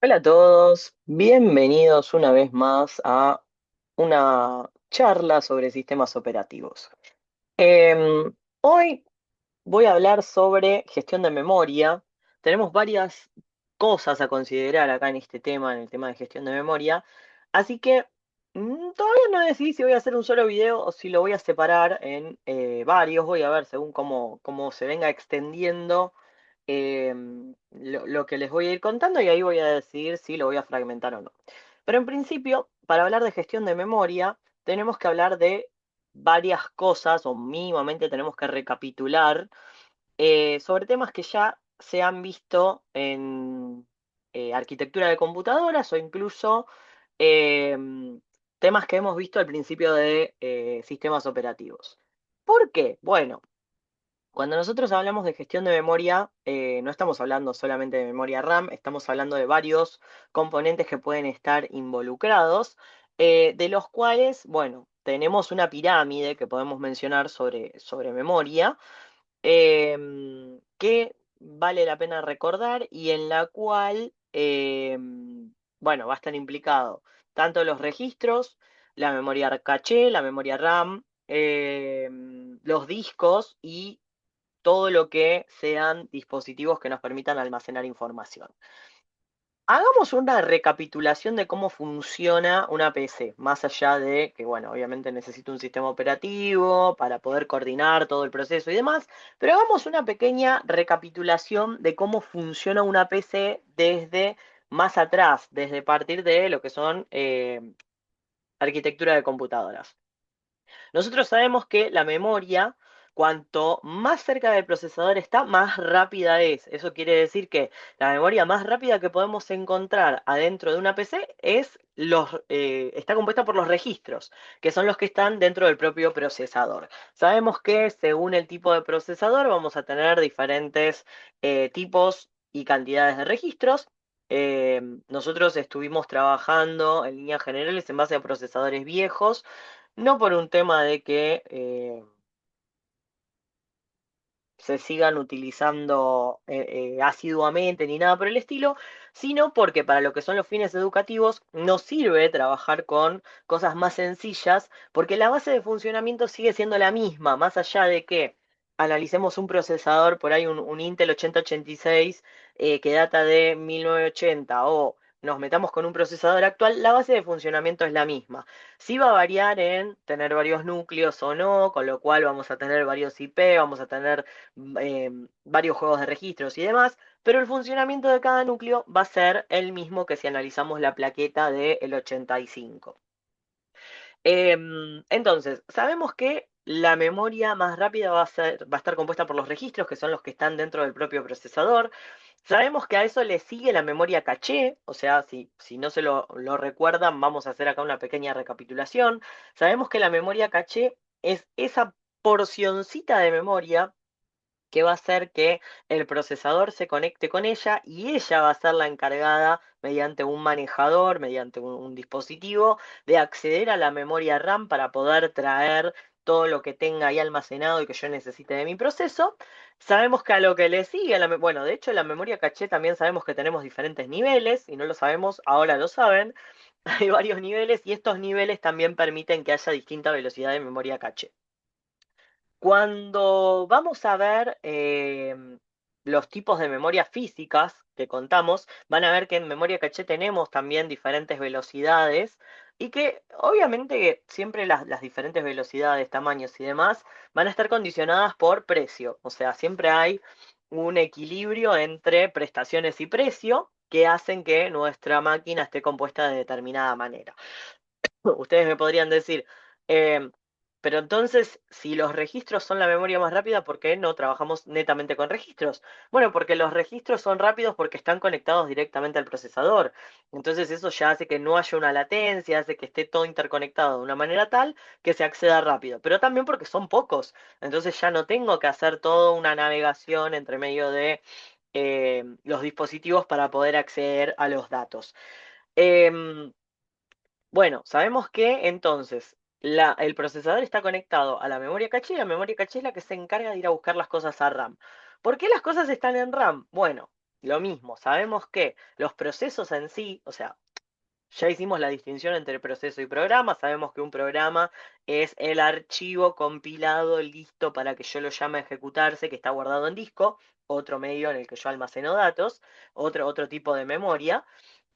Hola a todos, bienvenidos una vez más a una charla sobre sistemas operativos. Hoy voy a hablar sobre gestión de memoria. Tenemos varias cosas a considerar acá en este tema, en el tema de gestión de memoria. Así que todavía no decidí si voy a hacer un solo video o si lo voy a separar en varios. Voy a ver según cómo se venga extendiendo lo que les voy a ir contando y ahí voy a decidir si lo voy a fragmentar o no. Pero en principio, para hablar de gestión de memoria, tenemos que hablar de varias cosas, o mínimamente tenemos que recapitular sobre temas que ya se han visto en arquitectura de computadoras o incluso eh, temas que hemos visto al principio de sistemas operativos. ¿Por qué? Bueno, cuando nosotros hablamos de gestión de memoria, no estamos hablando solamente de memoria RAM, estamos hablando de varios componentes que pueden estar involucrados, de los cuales, bueno, tenemos una pirámide que podemos mencionar sobre memoria, que vale la pena recordar y en la cual, bueno, va a estar implicado tanto los registros, la memoria caché, la memoria RAM, los discos y todo lo que sean dispositivos que nos permitan almacenar información. Hagamos una recapitulación de cómo funciona una PC, más allá de que, bueno, obviamente necesito un sistema operativo para poder coordinar todo el proceso y demás, pero hagamos una pequeña recapitulación de cómo funciona una PC desde más atrás, desde partir de lo que son arquitectura de computadoras. Nosotros sabemos que la memoria, cuanto más cerca del procesador está, más rápida es. Eso quiere decir que la memoria más rápida que podemos encontrar adentro de una PC está compuesta por los registros, que son los que están dentro del propio procesador. Sabemos que según el tipo de procesador vamos a tener diferentes tipos y cantidades de registros. Nosotros estuvimos trabajando en líneas generales en base a procesadores viejos, no por un tema de que se sigan utilizando asiduamente ni nada por el estilo, sino porque para lo que son los fines educativos nos sirve trabajar con cosas más sencillas, porque la base de funcionamiento sigue siendo la misma, más allá de que analicemos un procesador, por ahí un Intel 8086 que data de 1980 o nos metamos con un procesador actual, la base de funcionamiento es la misma. Sí va a variar en tener varios núcleos o no, con lo cual vamos a tener varios IP, vamos a tener eh, varios juegos de registros y demás, pero el funcionamiento de cada núcleo va a ser el mismo que si analizamos la plaqueta del 85. Entonces, sabemos que la memoria más rápida va a estar compuesta por los registros, que son los que están dentro del propio procesador. Sabemos que a eso le sigue la memoria caché, o sea, si no se lo recuerdan, vamos a hacer acá una pequeña recapitulación. Sabemos que la memoria caché es esa porcioncita de memoria que va a hacer que el procesador se conecte con ella y ella va a ser la encargada mediante un manejador, mediante un dispositivo, de acceder a la memoria RAM para poder traer todo lo que tenga ahí almacenado y que yo necesite de mi proceso. Sabemos que a lo que le sigue, bueno, de hecho la memoria caché también sabemos que tenemos diferentes niveles y no lo sabemos, ahora lo saben. Hay varios niveles y estos niveles también permiten que haya distinta velocidad de memoria caché. Cuando vamos a ver los tipos de memorias físicas que contamos, van a ver que en memoria caché tenemos también diferentes velocidades y que obviamente siempre las diferentes velocidades, tamaños y demás van a estar condicionadas por precio. O sea, siempre hay un equilibrio entre prestaciones y precio que hacen que nuestra máquina esté compuesta de determinada manera. Ustedes me podrían decir, eh, pero entonces, si los registros son la memoria más rápida, ¿por qué no trabajamos netamente con registros? Bueno, porque los registros son rápidos porque están conectados directamente al procesador. Entonces eso ya hace que no haya una latencia, hace que esté todo interconectado de una manera tal que se acceda rápido. Pero también porque son pocos. Entonces ya no tengo que hacer toda una navegación entre medio de los dispositivos para poder acceder a los datos. Em, bueno, sabemos que entonces el procesador está conectado a la memoria caché y la memoria caché es la que se encarga de ir a buscar las cosas a RAM. ¿Por qué las cosas están en RAM? Bueno, lo mismo, sabemos que los procesos en sí, o sea, ya hicimos la distinción entre proceso y programa, sabemos que un programa es el archivo compilado, listo para que yo lo llame a ejecutarse, que está guardado en disco, otro medio en el que yo almaceno datos, otro tipo de memoria,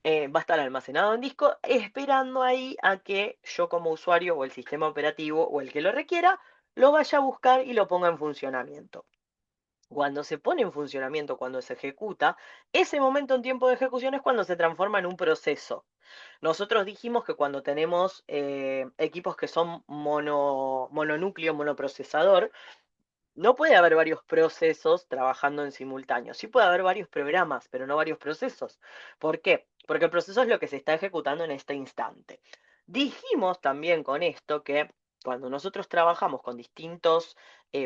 va a estar almacenado en disco, esperando ahí a que yo como usuario o el sistema operativo o el que lo requiera, lo vaya a buscar y lo ponga en funcionamiento. Cuando se pone en funcionamiento, cuando se ejecuta, ese momento en tiempo de ejecución es cuando se transforma en un proceso. Nosotros dijimos que cuando tenemos equipos que son mononúcleo, monoprocesador, no puede haber varios procesos trabajando en simultáneo. Sí puede haber varios programas, pero no varios procesos. ¿Por qué? Porque el proceso es lo que se está ejecutando en este instante. Dijimos también con esto que cuando nosotros trabajamos con distintos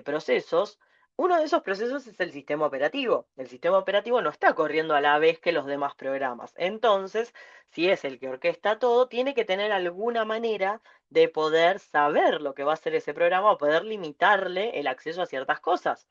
procesos, uno de esos procesos es el sistema operativo. El sistema operativo no está corriendo a la vez que los demás programas. Entonces, si es el que orquesta todo, tiene que tener alguna manera de poder saber lo que va a hacer ese programa o poder limitarle el acceso a ciertas cosas.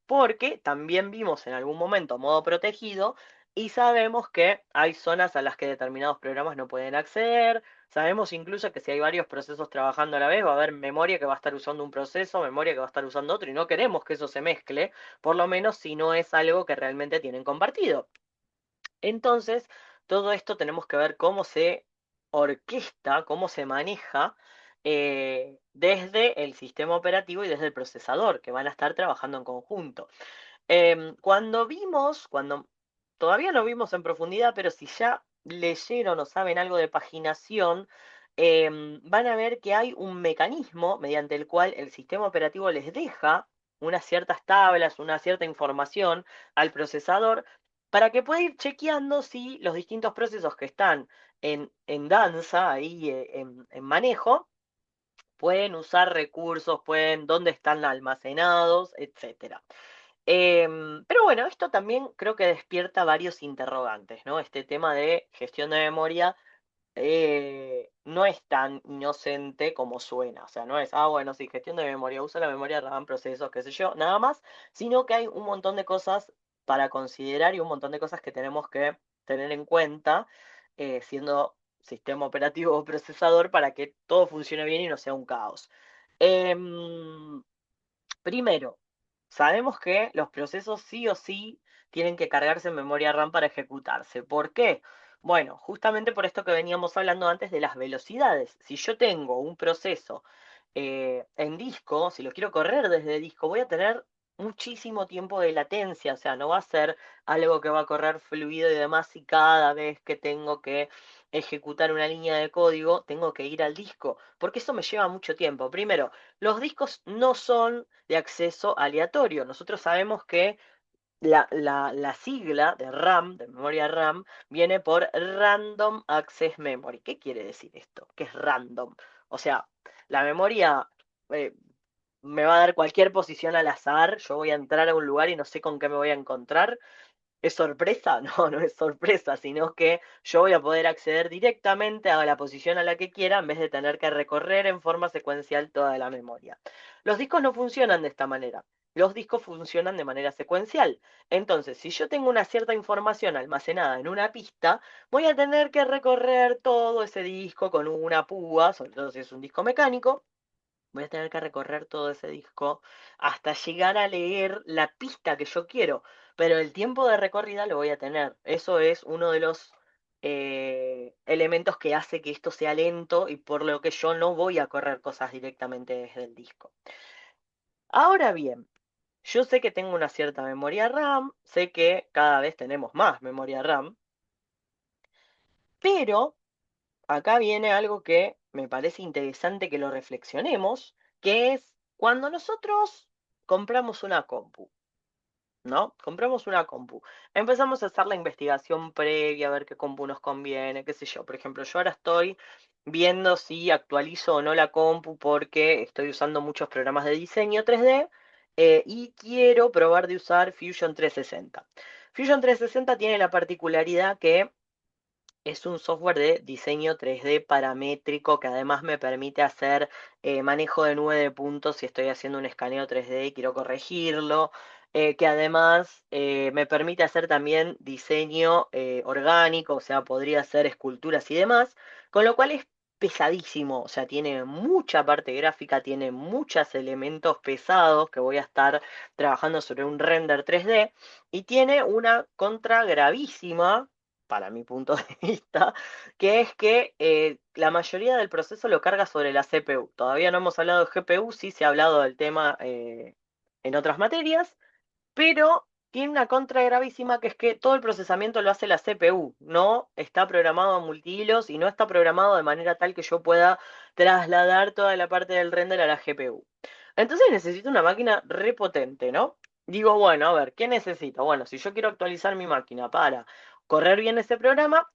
Porque también vimos en algún momento modo protegido y sabemos que hay zonas a las que determinados programas no pueden acceder. Sabemos incluso que si hay varios procesos trabajando a la vez, va a haber memoria que va a estar usando un proceso, memoria que va a estar usando otro, y no queremos que eso se mezcle, por lo menos si no es algo que realmente tienen compartido. Entonces, todo esto tenemos que ver cómo se orquesta, cómo se maneja desde el sistema operativo y desde el procesador, que van a estar trabajando en conjunto. Cuando todavía no vimos en profundidad, pero si ya leyeron o saben algo de paginación, van a ver que hay un mecanismo mediante el cual el sistema operativo les deja unas ciertas tablas, una cierta información al procesador para que pueda ir chequeando si los distintos procesos que están en danza, ahí en manejo, pueden usar recursos, pueden, dónde están almacenados, etcétera. Pero bueno, esto también creo que despierta varios interrogantes, ¿no? Este tema de gestión de memoria no es tan inocente como suena. O sea, no es, bueno, sí, gestión de memoria, usa la memoria RAM, procesos, qué sé yo, nada más, sino que hay un montón de cosas para considerar y un montón de cosas que tenemos que tener en cuenta, siendo sistema operativo o procesador, para que todo funcione bien y no sea un caos. Em, Primero, sabemos que los procesos sí o sí tienen que cargarse en memoria RAM para ejecutarse. ¿Por qué? Bueno, justamente por esto que veníamos hablando antes de las velocidades. Si yo tengo un proceso en disco, si lo quiero correr desde disco, voy a tener muchísimo tiempo de latencia, o sea, no va a ser algo que va a correr fluido y demás y cada vez que tengo que ejecutar una línea de código, tengo que ir al disco, porque eso me lleva mucho tiempo. Primero, los discos no son de acceso aleatorio. Nosotros sabemos que la sigla de RAM, de memoria RAM, viene por Random Access Memory. ¿Qué quiere decir esto? ¿Qué es random? O sea, la memoria eh, me va a dar cualquier posición al azar, yo voy a entrar a un lugar y no sé con qué me voy a encontrar. ¿Es sorpresa? No, no es sorpresa, sino que yo voy a poder acceder directamente a la posición a la que quiera en vez de tener que recorrer en forma secuencial toda la memoria. Los discos no funcionan de esta manera. Los discos funcionan de manera secuencial. Entonces, si yo tengo una cierta información almacenada en una pista, voy a tener que recorrer todo ese disco con una púa, sobre todo si es un disco mecánico, voy a tener que recorrer todo ese disco hasta llegar a leer la pista que yo quiero, pero el tiempo de recorrida lo voy a tener. Eso es uno de los elementos que hace que esto sea lento y por lo que yo no voy a correr cosas directamente desde el disco. Ahora bien, yo sé que tengo una cierta memoria RAM, sé que cada vez tenemos más memoria RAM, pero acá viene algo que me parece interesante que lo reflexionemos, que es cuando nosotros compramos una compu, ¿no? Compramos una compu. Empezamos a hacer la investigación previa, a ver qué compu nos conviene, qué sé yo. Por ejemplo, yo ahora estoy viendo si actualizo o no la compu porque estoy usando muchos programas de diseño 3D y quiero probar de usar Fusion 360. Fusion 360 tiene la particularidad que es un software de diseño 3D paramétrico que además me permite hacer manejo de nube de puntos si estoy haciendo un escaneo 3D y quiero corregirlo. que además me permite hacer también diseño orgánico, o sea, podría hacer esculturas y demás, con lo cual es pesadísimo, o sea, tiene mucha parte gráfica, tiene muchos elementos pesados que voy a estar trabajando sobre un render 3D y tiene una contra gravísima, para mi punto de vista, que es que la mayoría del proceso lo carga sobre la CPU. Todavía no hemos hablado de GPU, sí se ha hablado del tema en otras materias, pero tiene una contra gravísima que es que todo el procesamiento lo hace la CPU, no está programado a multihilos y no está programado de manera tal que yo pueda trasladar toda la parte del render a la GPU. Entonces necesito una máquina repotente, ¿no? Digo, bueno, a ver, ¿qué necesito? Bueno, si yo quiero actualizar mi máquina para correr bien ese programa,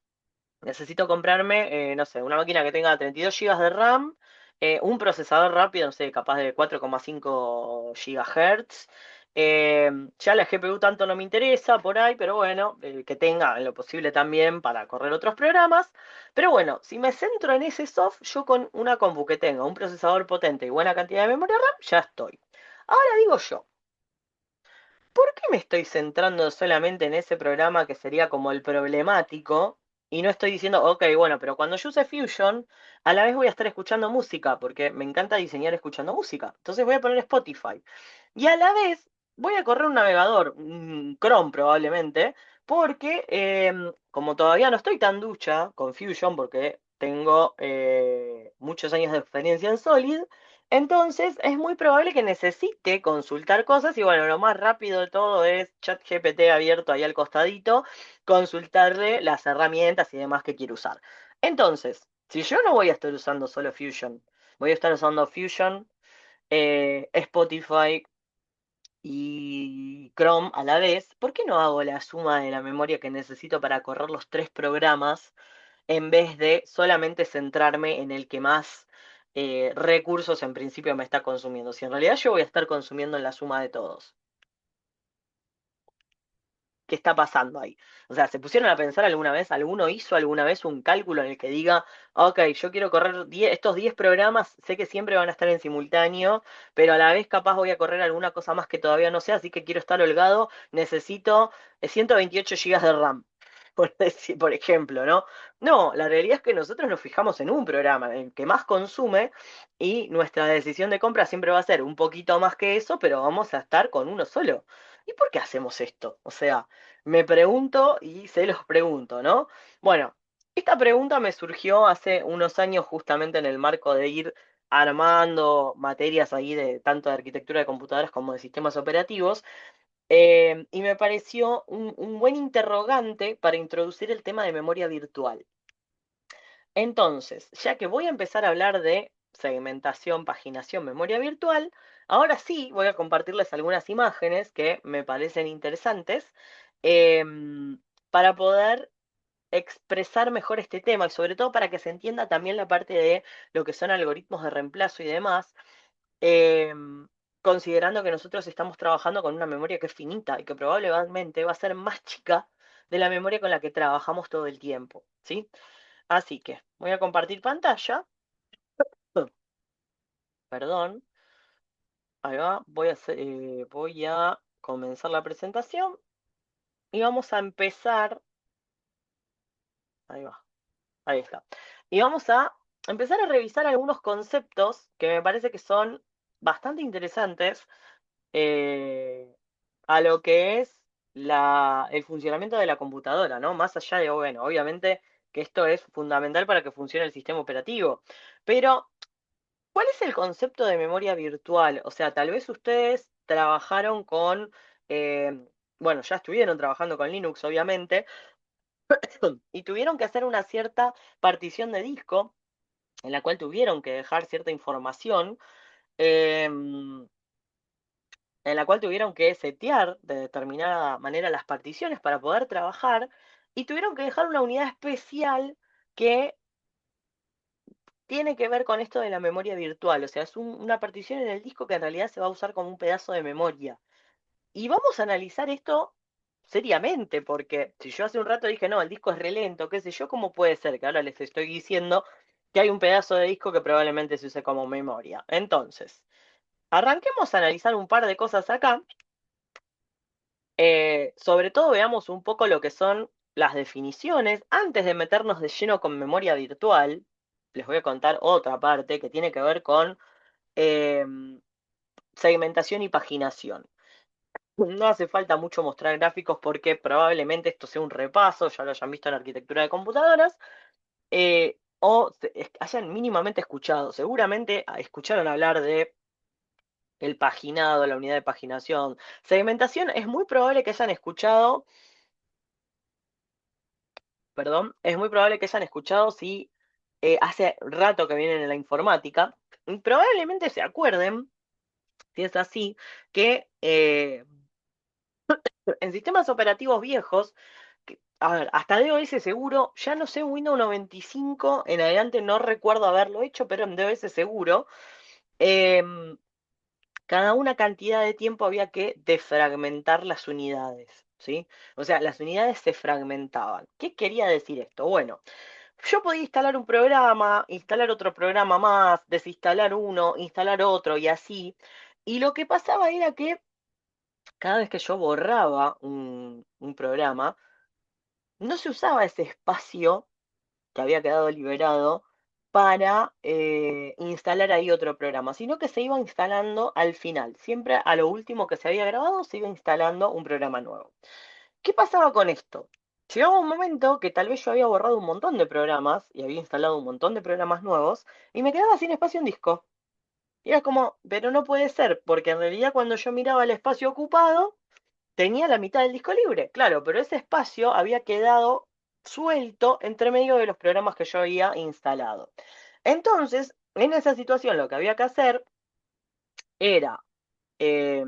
necesito comprarme, no sé, una máquina que tenga 32 gigas de RAM, un procesador rápido, no sé, capaz de 4,5 GHz. Ya la GPU tanto no me interesa por ahí, pero bueno, que tenga en lo posible también para correr otros programas. Pero bueno, si me centro en ese soft, yo con una compu que tenga un procesador potente y buena cantidad de memoria RAM, ya estoy. Ahora digo yo, ¿por qué me estoy centrando solamente en ese programa que sería como el problemático? Y no estoy diciendo, ok, bueno, pero cuando yo use Fusion, a la vez voy a estar escuchando música, porque me encanta diseñar escuchando música. Entonces voy a poner Spotify. Y a la vez voy a correr un navegador, un Chrome probablemente, porque como todavía no estoy tan ducha con Fusion, porque tengo muchos años de experiencia en Solid, entonces es muy probable que necesite consultar cosas y bueno, lo más rápido de todo es ChatGPT abierto ahí al costadito, consultarle las herramientas y demás que quiero usar. Entonces, si yo no voy a estar usando solo Fusion, voy a estar usando Fusion, Spotify y Chrome a la vez, ¿por qué no hago la suma de la memoria que necesito para correr los tres programas en vez de solamente centrarme en el que más recursos en principio me está consumiendo? Si en realidad yo voy a estar consumiendo en la suma de todos. ¿Qué está pasando ahí? O sea, ¿se pusieron a pensar alguna vez, alguno hizo alguna vez un cálculo en el que diga, ok, yo quiero correr estos 10 programas, sé que siempre van a estar en simultáneo, pero a la vez capaz voy a correr alguna cosa más que todavía no sé, así que quiero estar holgado, necesito 128 gigas de RAM, por ejemplo, ¿no? No, la realidad es que nosotros nos fijamos en un programa, en el que más consume, y nuestra decisión de compra siempre va a ser un poquito más que eso, pero vamos a estar con uno solo. ¿Y por qué hacemos esto? O sea, me pregunto y se los pregunto, ¿no? Bueno, esta pregunta me surgió hace unos años justamente en el marco de ir armando materias ahí de tanto de arquitectura de computadoras como de sistemas operativos, y me pareció un buen interrogante para introducir el tema de memoria virtual. Entonces, ya que voy a empezar a hablar de segmentación, paginación, memoria virtual, ahora sí voy a compartirles algunas imágenes que me parecen interesantes para poder expresar mejor este tema y sobre todo para que se entienda también la parte de lo que son algoritmos de reemplazo y demás, considerando que nosotros estamos trabajando con una memoria que es finita y que probablemente va a ser más chica de la memoria con la que trabajamos todo el tiempo, ¿sí? Así que voy a compartir pantalla. Perdón. Ahí va. Voy a comenzar la presentación y vamos a empezar. Ahí va. Ahí está. Y vamos a empezar a revisar algunos conceptos que me parece que son bastante interesantes eh, a lo que es el funcionamiento de la computadora, ¿no? Más allá de, bueno, obviamente que esto es fundamental para que funcione el sistema operativo. Pero ¿cuál es el concepto de memoria virtual? O sea, tal vez ustedes trabajaron con, eh, bueno, ya estuvieron trabajando con Linux, obviamente, y tuvieron que hacer una cierta partición de disco en la cual tuvieron que dejar cierta información, en la cual tuvieron que setear de determinada manera las particiones para poder trabajar, y tuvieron que dejar una unidad especial que tiene que ver con esto de la memoria virtual, o sea, es una partición en el disco que en realidad se va a usar como un pedazo de memoria. Y vamos a analizar esto seriamente, porque si yo hace un rato dije, no, el disco es re lento, qué sé yo, ¿cómo puede ser que ahora les estoy diciendo que hay un pedazo de disco que probablemente se use como memoria? Entonces, arranquemos a analizar un par de cosas acá Sobre todo veamos un poco lo que son las definiciones. Antes de meternos de lleno con memoria virtual, les voy a contar otra parte que tiene que ver con eh, segmentación y paginación. No hace falta mucho mostrar gráficos porque probablemente esto sea un repaso, ya lo hayan visto en arquitectura de computadoras, hayan mínimamente escuchado. Seguramente escucharon hablar de el paginado, la unidad de paginación. Segmentación es muy probable que hayan escuchado, perdón, es muy probable que hayan escuchado si hace rato que vienen en la informática. Y probablemente se acuerden, si es así, que en sistemas operativos viejos, a ver, hasta DOS seguro, ya no sé, Windows 95 en adelante no recuerdo haberlo hecho, pero en DOS seguro, em, cada una cantidad de tiempo había que defragmentar las unidades, ¿sí? O sea, las unidades se fragmentaban. ¿Qué quería decir esto? Bueno, yo podía instalar un programa, instalar otro programa más, desinstalar uno, instalar otro y así. Y lo que pasaba era que cada vez que yo borraba un programa, no se usaba ese espacio que había quedado liberado para instalar ahí otro programa, sino que se iba instalando al final. Siempre a lo último que se había grabado se iba instalando un programa nuevo. ¿Qué pasaba con esto? Llegaba un momento que tal vez yo había borrado un montón de programas y había instalado un montón de programas nuevos y me quedaba sin espacio en disco. Y era como, pero no puede ser, porque en realidad cuando yo miraba el espacio ocupado, tenía la mitad del disco libre, claro, pero ese espacio había quedado suelto entre medio de los programas que yo había instalado. Entonces, en esa situación lo que había que hacer era eh,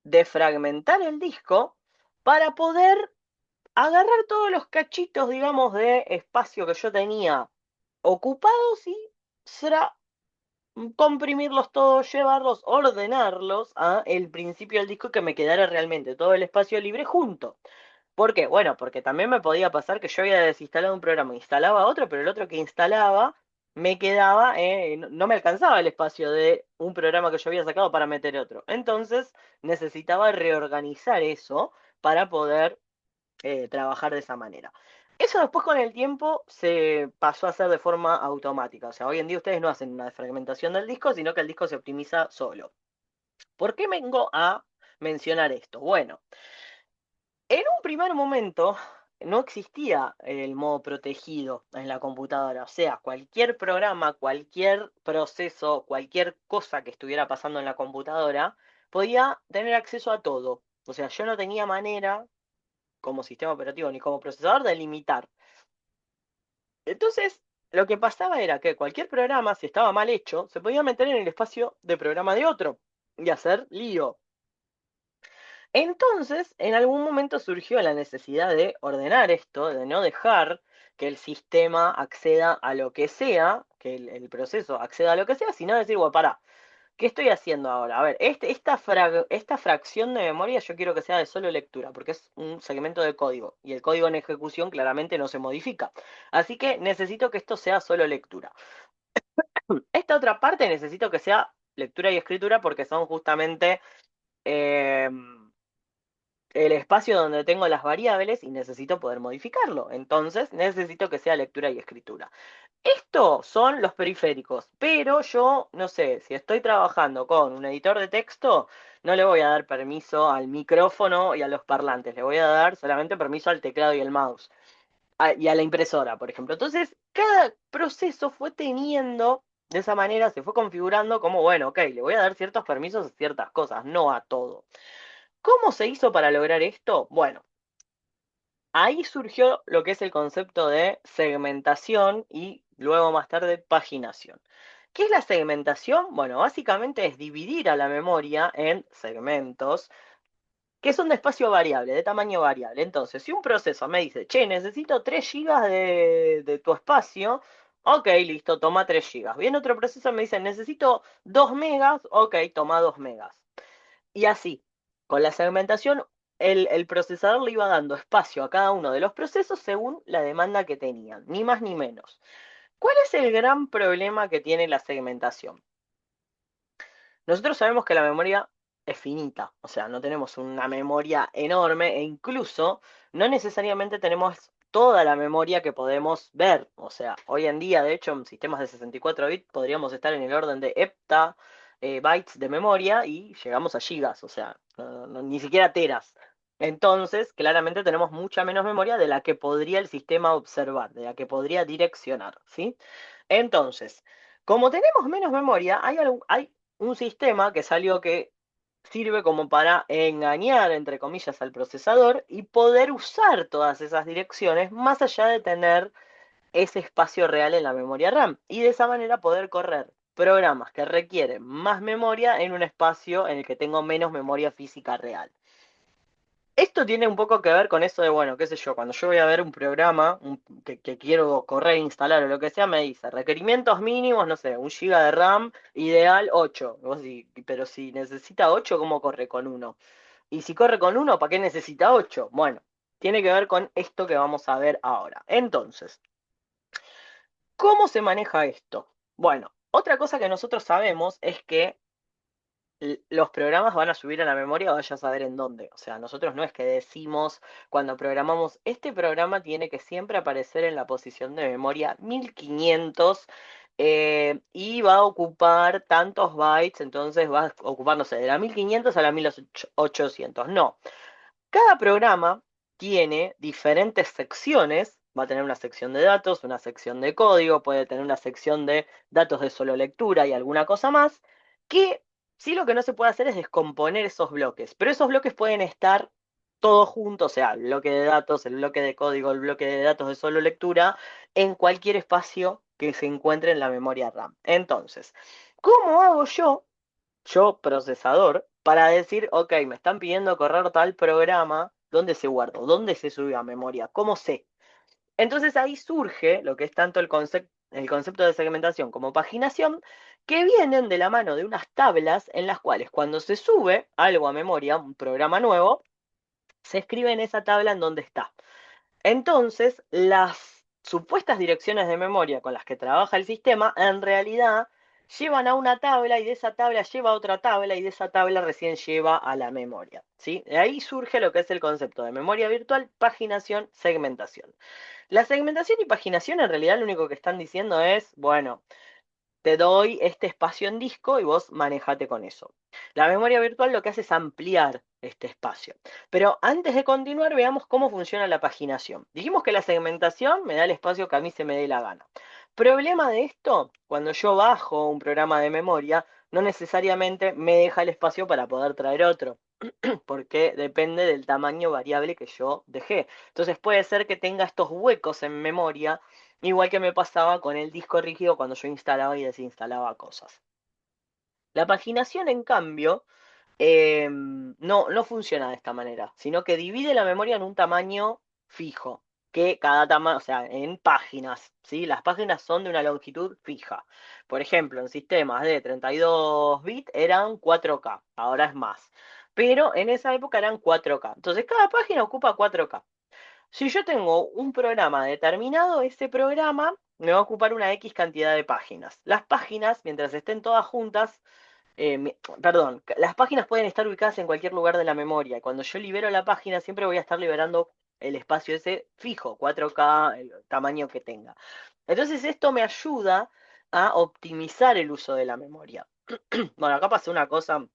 defragmentar el disco para poder agarrar todos los cachitos, digamos, de espacio que yo tenía ocupados y será comprimirlos todos, llevarlos, ordenarlos a el principio del disco y que me quedara realmente todo el espacio libre junto. ¿Por qué? Bueno, porque también me podía pasar que yo había desinstalado un programa, instalaba otro, pero el otro que instalaba me quedaba, no me alcanzaba el espacio de un programa que yo había sacado para meter otro. Entonces necesitaba reorganizar eso para poder trabajar de esa manera. Eso después con el tiempo se pasó a hacer de forma automática. O sea, hoy en día ustedes no hacen una fragmentación del disco, sino que el disco se optimiza solo. ¿Por qué vengo a mencionar esto? Bueno, en un primer momento no existía el modo protegido en la computadora, o sea, cualquier programa, cualquier proceso, cualquier cosa que estuviera pasando en la computadora, podía tener acceso a todo. O sea, yo no tenía manera, como sistema operativo ni como procesador, de limitar. Entonces, lo que pasaba era que cualquier programa, si estaba mal hecho, se podía meter en el espacio de programa de otro y hacer lío. Entonces, en algún momento surgió la necesidad de ordenar esto, de no dejar que el sistema acceda a lo que sea, que el proceso acceda a lo que sea, sino decir, bueno, pará, ¿qué estoy haciendo ahora? A ver, esta fracción de memoria yo quiero que sea de solo lectura, porque es un segmento de código, y el código en ejecución claramente no se modifica. Así que necesito que esto sea solo lectura. Esta otra parte necesito que sea lectura y escritura porque son justamente eh, el espacio donde tengo las variables y necesito poder modificarlo. Entonces necesito que sea lectura y escritura. Estos son los periféricos, pero yo no sé, si estoy trabajando con un editor de texto, no le voy a dar permiso al micrófono y a los parlantes, le voy a dar solamente permiso al teclado y el mouse. Y a la impresora, por ejemplo. Entonces, cada proceso fue teniendo, de esa manera se fue configurando como, bueno, ok, le voy a dar ciertos permisos a ciertas cosas, no a todo. ¿Cómo se hizo para lograr esto? Bueno, ahí surgió lo que es el concepto de segmentación y luego más tarde paginación. ¿Qué es la segmentación? Bueno, básicamente es dividir a la memoria en segmentos que son de espacio variable, de tamaño variable. Entonces, si un proceso me dice, che, necesito 3 gigas de tu espacio, ok, listo, toma 3 gigas. Bien, otro proceso me dice, necesito 2 megas, ok, toma 2 megas. Y así, con la segmentación, el procesador le iba dando espacio a cada uno de los procesos según la demanda que tenían, ni más ni menos. ¿Cuál es el gran problema que tiene la segmentación? Nosotros sabemos que la memoria es finita, o sea, no tenemos una memoria enorme e incluso no necesariamente tenemos toda la memoria que podemos ver. O sea, hoy en día, de hecho, en sistemas de 64 bits podríamos estar en el orden de hepta bytes de memoria y llegamos a gigas, o sea, ni siquiera teras. Entonces, claramente tenemos mucha menos memoria de la que podría el sistema observar, de la que podría direccionar, ¿sí? Entonces, como tenemos menos memoria, hay un sistema que salió que sirve como para engañar, entre comillas, al procesador y poder usar todas esas direcciones más allá de tener ese espacio real en la memoria RAM. Y de esa manera poder correr programas que requieren más memoria en un espacio en el que tengo menos memoria física real. Esto tiene un poco que ver con eso de, bueno, qué sé yo, cuando yo voy a ver un programa que quiero correr, instalar o lo que sea, me dice requerimientos mínimos, no sé, 1 GB de RAM, ideal 8. Pero si necesita 8, ¿cómo corre con uno? Y si corre con uno, ¿para qué necesita 8? Bueno, tiene que ver con esto que vamos a ver ahora. Entonces, ¿cómo se maneja esto? Bueno, otra cosa que nosotros sabemos es que los programas van a subir a la memoria, vaya a saber en dónde. O sea, nosotros no es que decimos cuando programamos, este programa tiene que siempre aparecer en la posición de memoria 1500 y va a ocupar tantos bytes, entonces va a ocupar, no sé, de la 1500 a la 1800. No, cada programa tiene diferentes secciones. Va a tener una sección de datos, una sección de código, puede tener una sección de datos de solo lectura y alguna cosa más, que sí lo que no se puede hacer es descomponer esos bloques, pero esos bloques pueden estar todos juntos, o sea, el bloque de datos, el bloque de código, el bloque de datos de solo lectura, en cualquier espacio que se encuentre en la memoria RAM. Entonces, ¿cómo hago yo procesador, para decir, ok, me están pidiendo correr tal programa, ¿dónde se guardó? ¿Dónde se subió a memoria? ¿Cómo sé? Entonces ahí surge lo que es tanto el concepto de segmentación como paginación, que vienen de la mano de unas tablas en las cuales cuando se sube algo a memoria, un programa nuevo, se escribe en esa tabla en dónde está. Entonces, las supuestas direcciones de memoria con las que trabaja el sistema, en realidad llevan a una tabla y de esa tabla lleva a otra tabla y de esa tabla recién lleva a la memoria, ¿sí? De ahí surge lo que es el concepto de memoria virtual, paginación, segmentación. La segmentación y paginación en realidad lo único que están diciendo es, bueno, te doy este espacio en disco y vos manejate con eso. La memoria virtual lo que hace es ampliar este espacio. Pero antes de continuar, veamos cómo funciona la paginación. Dijimos que la segmentación me da el espacio que a mí se me dé la gana. Problema de esto, cuando yo bajo un programa de memoria, no necesariamente me deja el espacio para poder traer otro, porque depende del tamaño variable que yo dejé. Entonces puede ser que tenga estos huecos en memoria, igual que me pasaba con el disco rígido cuando yo instalaba y desinstalaba cosas. La paginación, en cambio, no funciona de esta manera, sino que divide la memoria en un tamaño fijo, que cada tamaño, o sea, en páginas, ¿sí? Las páginas son de una longitud fija. Por ejemplo, en sistemas de 32 bits eran 4K, ahora es más. Pero en esa época eran 4K. Entonces cada página ocupa 4K. Si yo tengo un programa determinado, ese programa me va a ocupar una X cantidad de páginas. Las páginas, mientras estén todas juntas, perdón, las páginas pueden estar ubicadas en cualquier lugar de la memoria. Y cuando yo libero la página, siempre voy a estar liberando el espacio ese fijo, 4K, el tamaño que tenga. Entonces esto me ayuda a optimizar el uso de la memoria. Bueno, acá pasó una cosa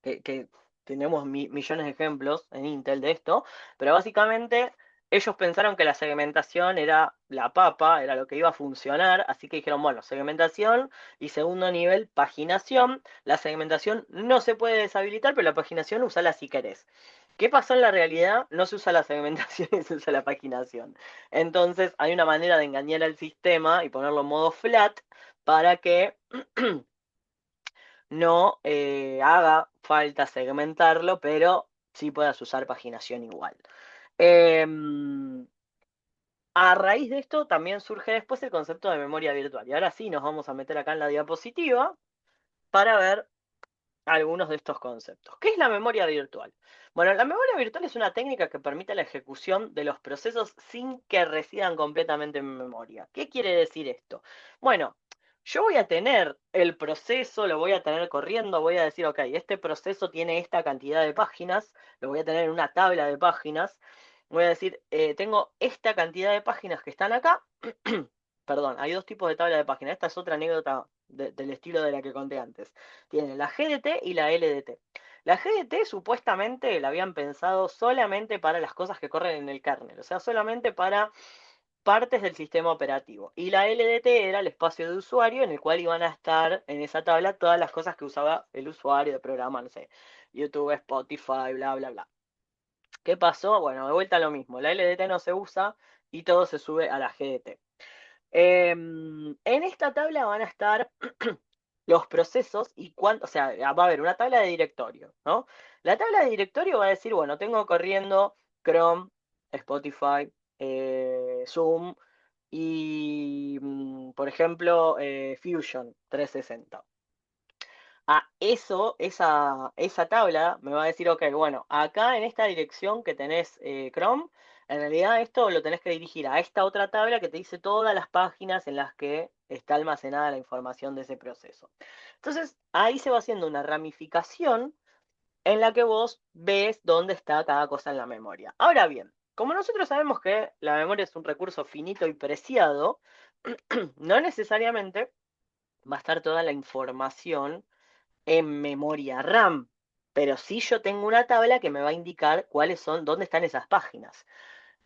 que tenemos millones de ejemplos en Intel de esto, pero básicamente ellos pensaron que la segmentación era la papa, era lo que iba a funcionar, así que dijeron, bueno, segmentación y segundo nivel, paginación. La segmentación no se puede deshabilitar, pero la paginación usala si querés. ¿Qué pasó en la realidad? No se usa la segmentación y se usa la paginación. Entonces hay una manera de engañar al sistema y ponerlo en modo flat para que no haga falta segmentarlo, pero sí puedas usar paginación igual. Em, a raíz de esto también surge después el concepto de memoria virtual. Y ahora sí nos vamos a meter acá en la diapositiva para ver algunos de estos conceptos. ¿Qué es la memoria virtual? Bueno, la memoria virtual es una técnica que permite la ejecución de los procesos sin que residan completamente en memoria. ¿Qué quiere decir esto? Bueno, yo voy a tener el proceso, lo voy a tener corriendo, voy a decir, ok, este proceso tiene esta cantidad de páginas, lo voy a tener en una tabla de páginas, voy a decir, tengo esta cantidad de páginas que están acá. Perdón, hay dos tipos de tabla de páginas. Esta es otra anécdota del estilo de la que conté antes. Tiene la GDT y la LDT. La GDT supuestamente la habían pensado solamente para las cosas que corren en el kernel, o sea, solamente para partes del sistema operativo. Y la LDT era el espacio de usuario en el cual iban a estar en esa tabla todas las cosas que usaba el usuario de programa, no sé, YouTube, Spotify, bla, bla, bla. ¿Qué pasó? Bueno, de vuelta lo mismo. La LDT no se usa y todo se sube a la GDT. En esta tabla van a estar los procesos y cuánto, o sea, va a haber una tabla de directorio, ¿no? La tabla de directorio va a decir, bueno, tengo corriendo Chrome, Spotify, Zoom y, por ejemplo, Fusion 360. Esa tabla me va a decir, ok, bueno, acá en esta dirección que tenés Chrome, en realidad esto lo tenés que dirigir a esta otra tabla que te dice todas las páginas en las que está almacenada la información de ese proceso. Entonces, ahí se va haciendo una ramificación en la que vos ves dónde está cada cosa en la memoria. Ahora bien, como nosotros sabemos que la memoria es un recurso finito y preciado, no necesariamente va a estar toda la información en memoria RAM, pero sí yo tengo una tabla que me va a indicar cuáles son, dónde están esas páginas.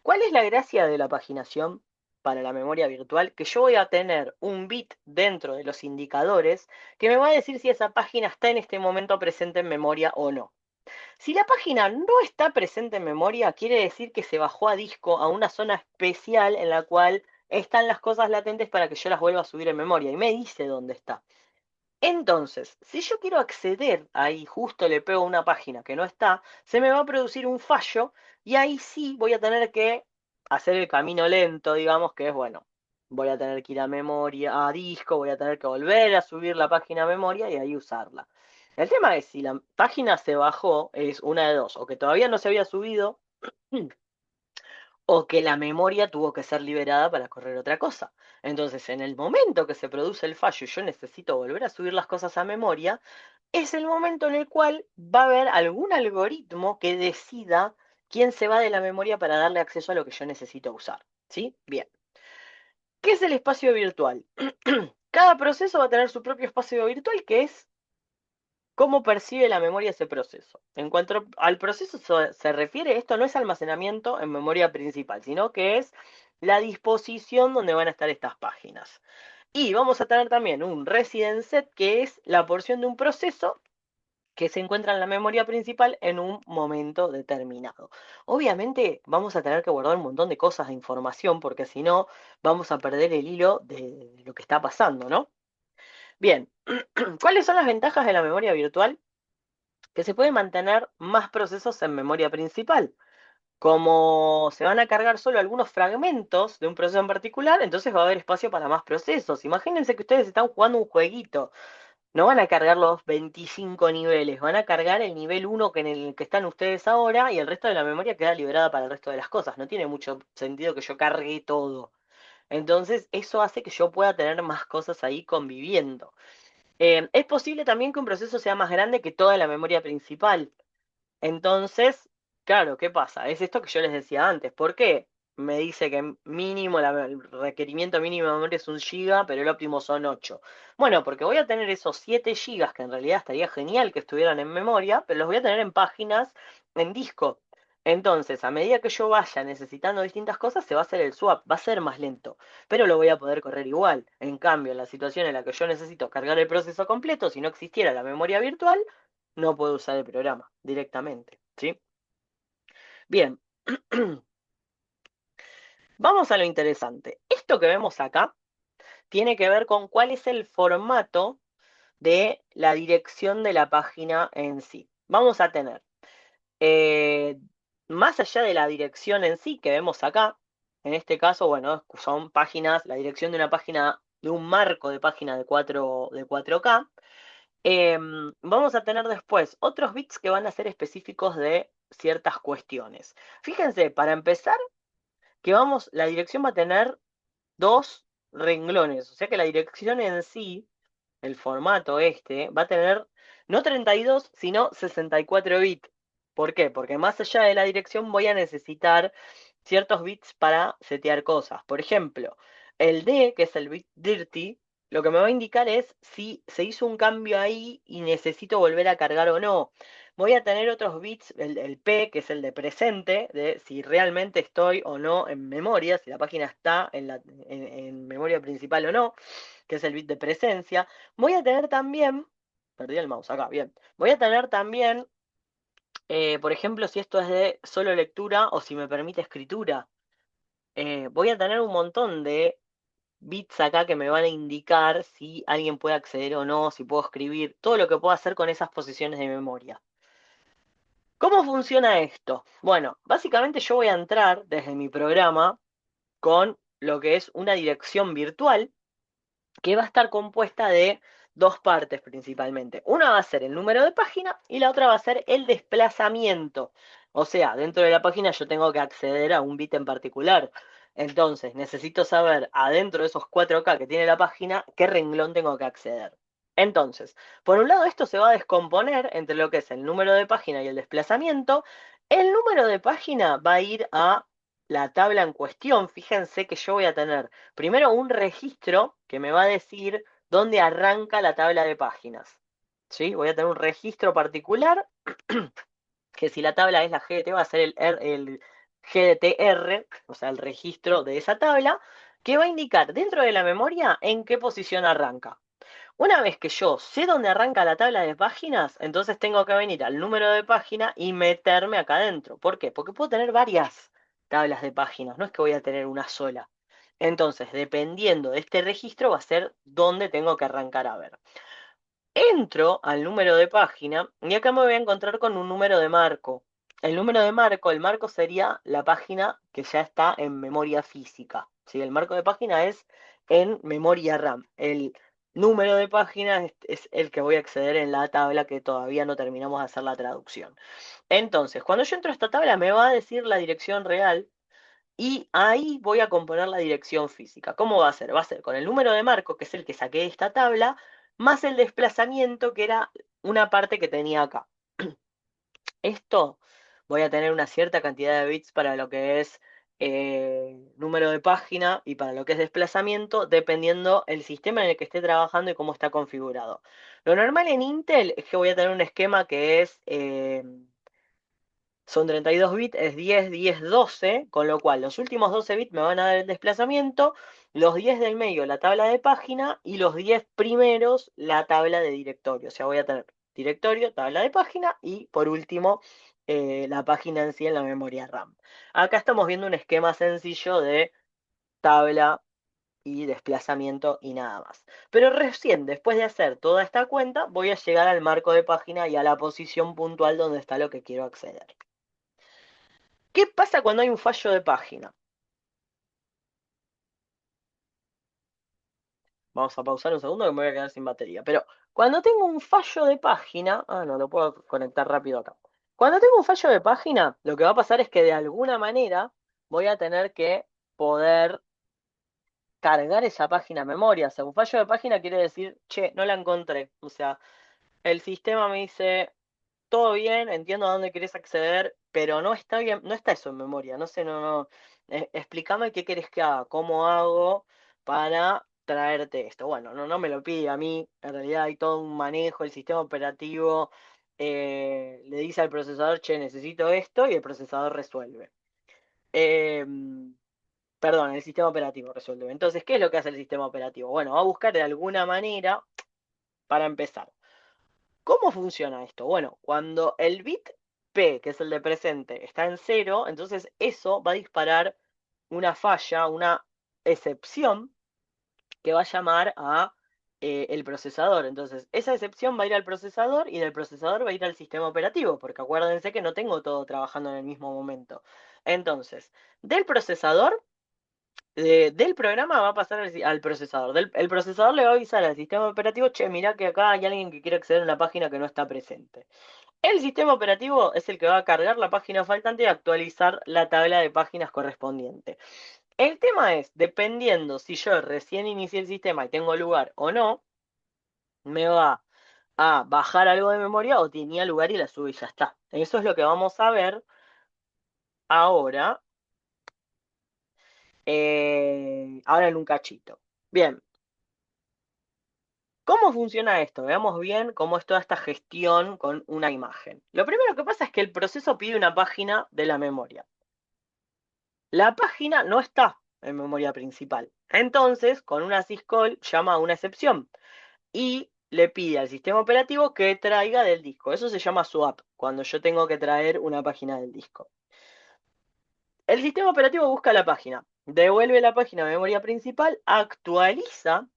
¿Cuál es la gracia de la paginación para la memoria virtual? Que yo voy a tener un bit dentro de los indicadores que me va a decir si esa página está en este momento presente en memoria o no. Si la página no está presente en memoria, quiere decir que se bajó a disco a una zona especial en la cual están las cosas latentes para que yo las vuelva a subir en memoria y me dice dónde está. Entonces, si yo quiero acceder ahí, justo le pego una página que no está, se me va a producir un fallo y ahí sí voy a tener que hacer el camino lento, digamos, que es bueno, voy a tener que ir a memoria, a disco, voy a tener que volver a subir la página a memoria y ahí usarla. El tema es, si la página se bajó, es una de dos, o que todavía no se había subido, o que la memoria tuvo que ser liberada para correr otra cosa. Entonces, en el momento que se produce el fallo y yo necesito volver a subir las cosas a memoria, es el momento en el cual va a haber algún algoritmo que decida quién se va de la memoria para darle acceso a lo que yo necesito usar. ¿Sí? Bien. ¿Qué es el espacio virtual? Cada proceso va a tener su propio espacio virtual que es cómo percibe la memoria ese proceso. En cuanto al proceso se refiere, esto no es almacenamiento en memoria principal, sino que es la disposición donde van a estar estas páginas. Y vamos a tener también un resident set, que es la porción de un proceso que se encuentra en la memoria principal en un momento determinado. Obviamente vamos a tener que guardar un montón de cosas de información, porque si no vamos a perder el hilo de lo que está pasando, ¿no? Bien, ¿cuáles son las ventajas de la memoria virtual? Que se pueden mantener más procesos en memoria principal. Como se van a cargar solo algunos fragmentos de un proceso en particular, entonces va a haber espacio para más procesos. Imagínense que ustedes están jugando un jueguito. No van a cargar los 25 niveles, van a cargar el nivel uno que en el que están ustedes ahora y el resto de la memoria queda liberada para el resto de las cosas. No tiene mucho sentido que yo cargue todo. Entonces, eso hace que yo pueda tener más cosas ahí conviviendo. Es posible también que un proceso sea más grande que toda la memoria principal. Entonces, claro, ¿qué pasa? Es esto que yo les decía antes. ¿Por qué? Me dice que mínimo, el requerimiento mínimo de memoria es 1 GB, pero el óptimo son 8. Bueno, porque voy a tener esos 7 GB que en realidad estaría genial que estuvieran en memoria, pero los voy a tener en páginas, en disco. Entonces, a medida que yo vaya necesitando distintas cosas, se va a hacer el swap, va a ser más lento, pero lo voy a poder correr igual. En cambio, en la situación en la que yo necesito cargar el proceso completo, si no existiera la memoria virtual, no puedo usar el programa directamente, ¿sí? Bien, vamos a lo interesante. Esto que vemos acá tiene que ver con cuál es el formato de la dirección de la página en sí. Vamos a tener, eh, más allá de la dirección en sí que vemos acá, en este caso, bueno, son páginas, la dirección de una página, de un marco de página de 4K. Vamos a tener después otros bits que van a ser específicos de ciertas cuestiones. Fíjense, para empezar, que vamos, la dirección va a tener dos. renglones. O sea que la dirección en sí, el formato este, va a tener no 32, sino 64 bits. ¿Por qué? Porque más allá de la dirección voy a necesitar ciertos bits para setear cosas. Por ejemplo, el D, que es el bit dirty, lo que me va a indicar es si se hizo un cambio ahí y necesito volver a cargar o no. Voy a tener otros bits, el P, que es el de presente, de si realmente estoy o no en memoria, si la página está en memoria principal o no, que es el bit de presencia. Voy a tener también, perdí el mouse acá, bien. Voy a tener también, por ejemplo, si esto es de solo lectura o si me permite escritura. Voy a tener un montón de bits acá que me van a indicar si alguien puede acceder o no, si puedo escribir, todo lo que puedo hacer con esas posiciones de memoria. ¿Cómo funciona esto? Bueno, básicamente yo voy a entrar desde mi programa con lo que es una dirección virtual que va a estar compuesta de dos partes principalmente. Una va a ser el número de página y la otra va a ser el desplazamiento. O sea, dentro de la página yo tengo que acceder a un bit en particular. Entonces, necesito saber adentro de esos 4K que tiene la página qué renglón tengo que acceder. Entonces, por un lado esto se va a descomponer entre lo que es el número de página y el desplazamiento. El número de página va a ir a la tabla en cuestión. Fíjense que yo voy a tener primero un registro que me va a decir dónde arranca la tabla de páginas. ¿Sí? Voy a tener un registro particular que si la tabla es la GDT va a ser el GDTR, o sea, el registro de esa tabla, que va a indicar dentro de la memoria en qué posición arranca. Una vez que yo sé dónde arranca la tabla de páginas, entonces tengo que venir al número de página y meterme acá adentro. ¿Por qué? Porque puedo tener varias tablas de páginas, no es que voy a tener una sola. Entonces, dependiendo de este registro, va a ser dónde tengo que arrancar a ver. Entro al número de página y acá me voy a encontrar con un número de marco. El número de marco, el marco sería la página que ya está en memoria física. ¿Sí? El marco de página es en memoria RAM. El número de página es el que voy a acceder en la tabla que todavía no terminamos de hacer la traducción. Entonces, cuando yo entro a esta tabla me va a decir la dirección real y ahí voy a componer la dirección física. ¿Cómo va a ser? Va a ser con el número de marco, que es el que saqué de esta tabla, más el desplazamiento, que era una parte que tenía acá. Esto voy a tener una cierta cantidad de bits para lo que es número de página y para lo que es desplazamiento, dependiendo el sistema en el que esté trabajando y cómo está configurado. Lo normal en Intel es que voy a tener un esquema que es son 32 bits, es 10, 10, 12, con lo cual los últimos 12 bits me van a dar el desplazamiento, los 10 del medio la tabla de página y los 10 primeros la tabla de directorio. O sea, voy a tener directorio, tabla de página y por último la página en sí en la memoria RAM. Acá estamos viendo un esquema sencillo de tabla y desplazamiento y nada más. Pero recién después de hacer toda esta cuenta voy a llegar al marco de página y a la posición puntual donde está lo que quiero acceder. ¿Qué pasa cuando hay un fallo de página? Vamos a pausar un segundo que me voy a quedar sin batería. Pero cuando tengo un fallo de página, no lo puedo conectar rápido acá. Cuando tengo un fallo de página, lo que va a pasar es que de alguna manera voy a tener que poder cargar esa página a memoria. O sea, un fallo de página quiere decir, che, no la encontré. O sea, el sistema me dice, todo bien, entiendo a dónde querés acceder, pero no está bien, no está eso en memoria, no sé, no. Explícame qué querés que haga, cómo hago para traerte esto. Bueno, no me lo pide a mí, en realidad hay todo un manejo, el sistema operativo le dice al procesador, che, necesito esto, y el procesador resuelve. Perdón, el sistema operativo resuelve. Entonces, ¿qué es lo que hace el sistema operativo? Bueno, va a buscar de alguna manera para empezar. ¿Cómo funciona esto? Bueno, cuando el bit P, que es el de presente, está en cero, entonces eso va a disparar una falla, una excepción que va a llamar a el procesador. Entonces, esa excepción va a ir al procesador y del procesador va a ir al sistema operativo, porque acuérdense que no tengo todo trabajando en el mismo momento. Entonces, del procesador del programa va a pasar al procesador. El procesador le va a avisar al sistema operativo, che, mirá que acá hay alguien que quiere acceder a una página que no está presente. El sistema operativo es el que va a cargar la página faltante y actualizar la tabla de páginas correspondiente. El tema es, dependiendo si yo recién inicié el sistema y tengo lugar o no, me va a bajar algo de memoria o tenía lugar y la subo y ya está. Eso es lo que vamos a ver ahora, ahora en un cachito. Bien, ¿cómo funciona esto? Veamos bien cómo es toda esta gestión con una imagen. Lo primero que pasa es que el proceso pide una página de la memoria. La página no está en memoria principal. Entonces, con una syscall llama a una excepción y le pide al sistema operativo que traiga del disco. Eso se llama swap, cuando yo tengo que traer una página del disco. El sistema operativo busca la página, devuelve la página a memoria principal, actualiza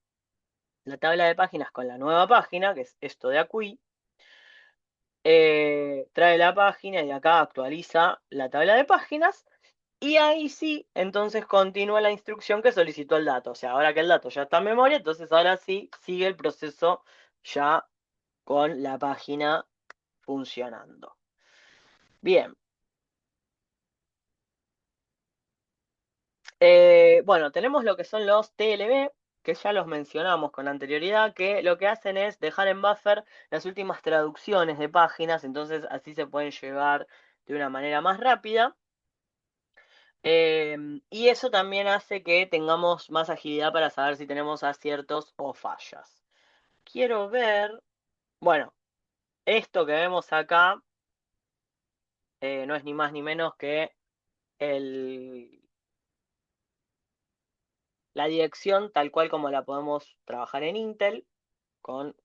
la tabla de páginas con la nueva página, que es esto de aquí, trae la página y acá actualiza la tabla de páginas y ahí sí, entonces continúa la instrucción que solicitó el dato. O sea, ahora que el dato ya está en memoria, entonces ahora sí sigue el proceso ya con la página funcionando. Bien, bueno, tenemos lo que son los TLB, que ya los mencionamos con anterioridad, que lo que hacen es dejar en buffer las últimas traducciones de páginas, entonces así se pueden llevar de una manera más rápida. Y eso también hace que tengamos más agilidad para saber si tenemos aciertos o fallas. Quiero ver, bueno, esto que vemos acá no es ni más ni menos que el, la dirección tal cual como la podemos trabajar en Intel, con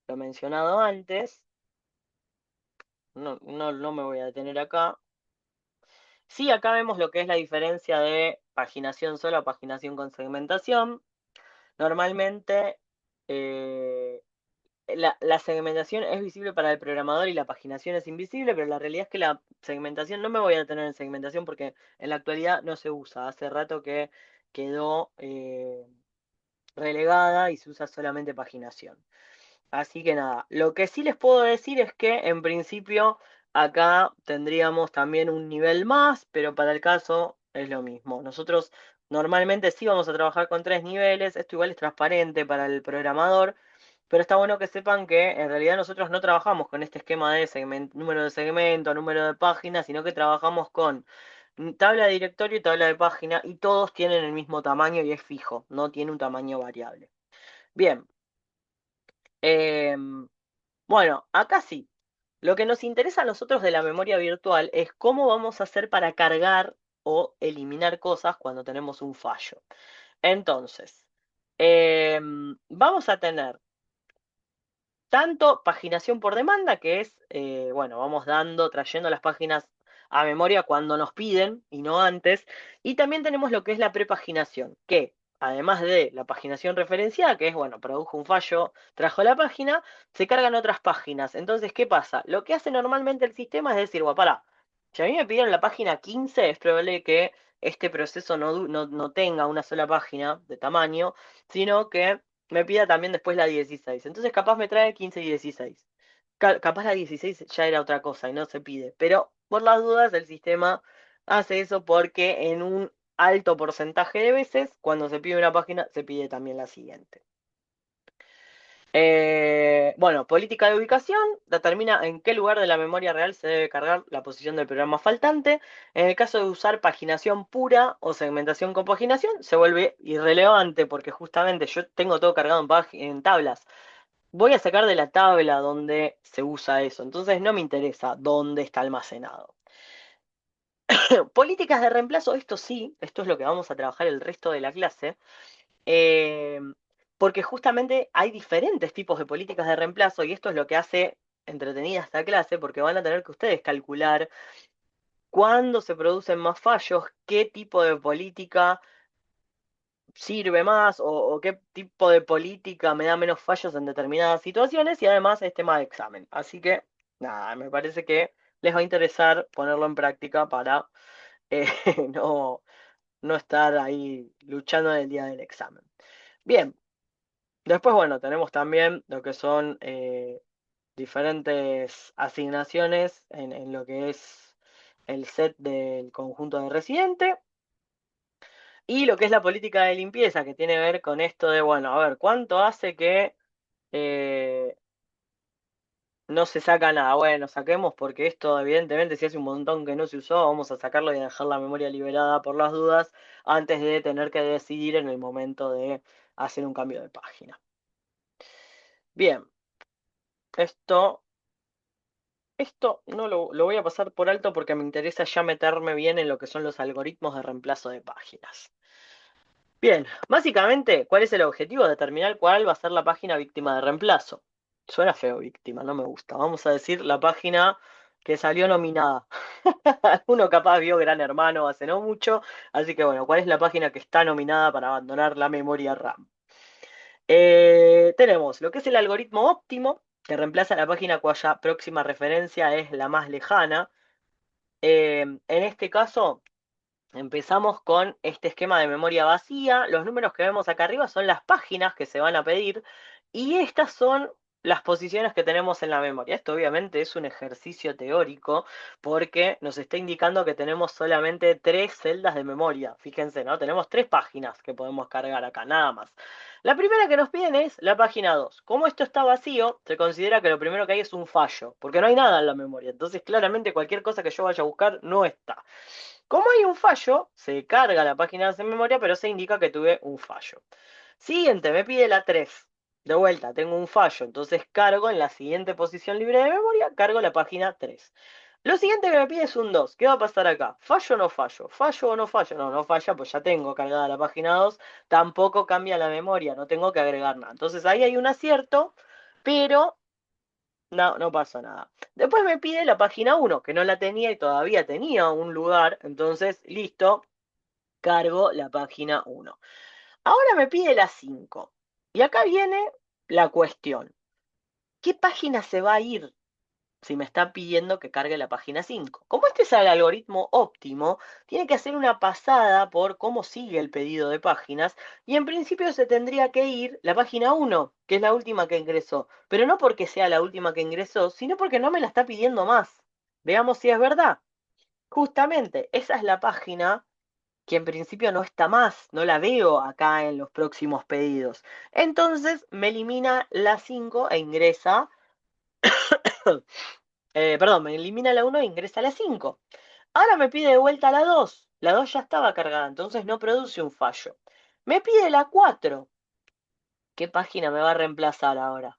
lo mencionado antes. No me voy a detener acá. Sí, acá vemos lo que es la diferencia de paginación sola a paginación con segmentación. Normalmente eh, la segmentación es visible para el programador y la paginación es invisible, pero la realidad es que la segmentación, no me voy a detener en segmentación porque en la actualidad no se usa. Hace rato que quedó relegada y se usa solamente paginación. Así que nada, lo que sí les puedo decir es que en principio acá tendríamos también un nivel más, pero para el caso es lo mismo. Nosotros normalmente sí vamos a trabajar con 3 niveles, esto igual es transparente para el programador, pero está bueno que sepan que en realidad nosotros no trabajamos con este esquema de número de segmento, número de páginas, sino que trabajamos con tabla de directorio y tabla de página y todos tienen el mismo tamaño y es fijo, no tiene un tamaño variable. Bien. em, bueno, acá sí. Lo que nos interesa a nosotros de la memoria virtual es cómo vamos a hacer para cargar o eliminar cosas cuando tenemos un fallo. Entonces, vamos a tener tanto paginación por demanda, que es, bueno, vamos trayendo las páginas a memoria cuando nos piden y no antes. Y también tenemos lo que es la prepaginación, que además de la paginación referenciada, que es, bueno, produjo un fallo, trajo la página, se cargan otras páginas. Entonces, ¿qué pasa? Lo que hace normalmente el sistema es decir, bueno, pará, si a mí me pidieron la página 15, es probable que este proceso no tenga una sola página de tamaño, sino que me pida también después la 16. Entonces capaz me trae 15 y 16. Capaz la 16 ya era otra cosa y no se pide. Pero por las dudas el sistema hace eso porque en un alto porcentaje de veces, cuando se pide una página, se pide también la siguiente. Bueno, política de ubicación determina en qué lugar de la memoria real se debe cargar la posición del programa faltante. En el caso de usar paginación pura o segmentación con paginación, se vuelve irrelevante porque justamente yo tengo todo cargado en tablas. Voy a sacar de la tabla donde se usa eso, entonces no me interesa dónde está almacenado. Políticas de reemplazo, esto sí, esto es lo que vamos a trabajar el resto de la clase. Eh, Porque justamente hay diferentes tipos de políticas de reemplazo y esto es lo que hace entretenida esta clase porque van a tener que ustedes calcular cuándo se producen más fallos, qué tipo de política sirve más o qué tipo de política me da menos fallos en determinadas situaciones y además es tema de examen. Así que nada, me parece que les va a interesar ponerlo en práctica para eh, no, no estar ahí luchando en el día del examen. Bien. Después, bueno, tenemos también lo que son diferentes asignaciones en lo que es el set del conjunto de residente. Y lo que es la política de limpieza, que tiene que ver con esto de, bueno, a ver, ¿cuánto hace que eh, no se saca nada? Bueno, saquemos porque esto evidentemente si hace un montón que no se usó, vamos a sacarlo y dejar la memoria liberada por las dudas antes de tener que decidir en el momento de hacer un cambio de página. Bien, esto, esto no lo voy a pasar por alto porque me interesa ya meterme bien en lo que son los algoritmos de reemplazo de páginas. Bien, básicamente, ¿cuál es el objetivo? Determinar cuál va a ser la página víctima de reemplazo. Suena feo víctima, no me gusta. Vamos a decir la página que salió nominada. Uno capaz vio Gran Hermano hace no mucho, así que bueno, ¿cuál es la página que está nominada para abandonar la memoria RAM? Tenemos lo que es el algoritmo óptimo, que reemplaza la página cuya próxima referencia es la más lejana. En este caso, empezamos con este esquema de memoria vacía. Los números que vemos acá arriba son las páginas que se van a pedir y estas son las posiciones que tenemos en la memoria. Esto obviamente es un ejercicio teórico porque nos está indicando que tenemos solamente tres celdas de memoria. Fíjense, ¿no? Tenemos tres páginas que podemos cargar acá, nada más. La primera que nos piden es la página 2. Como esto está vacío, se considera que lo primero que hay es un fallo, porque no hay nada en la memoria. Entonces, claramente cualquier cosa que yo vaya a buscar no está. Como hay un fallo, se carga la página de memoria, pero se indica que tuve un fallo. Siguiente, me pide la 3. De vuelta, tengo un fallo, entonces cargo en la siguiente posición libre de memoria, cargo la página 3. Lo siguiente que me pide es un 2. ¿Qué va a pasar acá? ¿Fallo o no fallo? ¿Fallo o no fallo? No, no falla, pues ya tengo cargada la página 2. Tampoco cambia la memoria, no tengo que agregar nada. Entonces ahí hay un acierto, pero no, no pasa nada. Después me pide la página 1, que no la tenía y todavía tenía un lugar. Entonces, listo, cargo la página 1. Ahora me pide la 5. Y acá viene la cuestión. ¿Qué página se va a ir si me está pidiendo que cargue la página 5? Como este es el algoritmo óptimo, tiene que hacer una pasada por cómo sigue el pedido de páginas y en principio se tendría que ir la página 1, que es la última que ingresó, pero no porque sea la última que ingresó, sino porque no me la está pidiendo más. Veamos si es verdad. Justamente, esa es la página que en principio no está más, no la veo acá en los próximos pedidos. Entonces me elimina la 5 e ingresa perdón, me elimina la 1 e ingresa la 5. Ahora me pide de vuelta la 2. La 2 ya estaba cargada, entonces no produce un fallo. Me pide la 4. ¿Qué página me va a reemplazar ahora?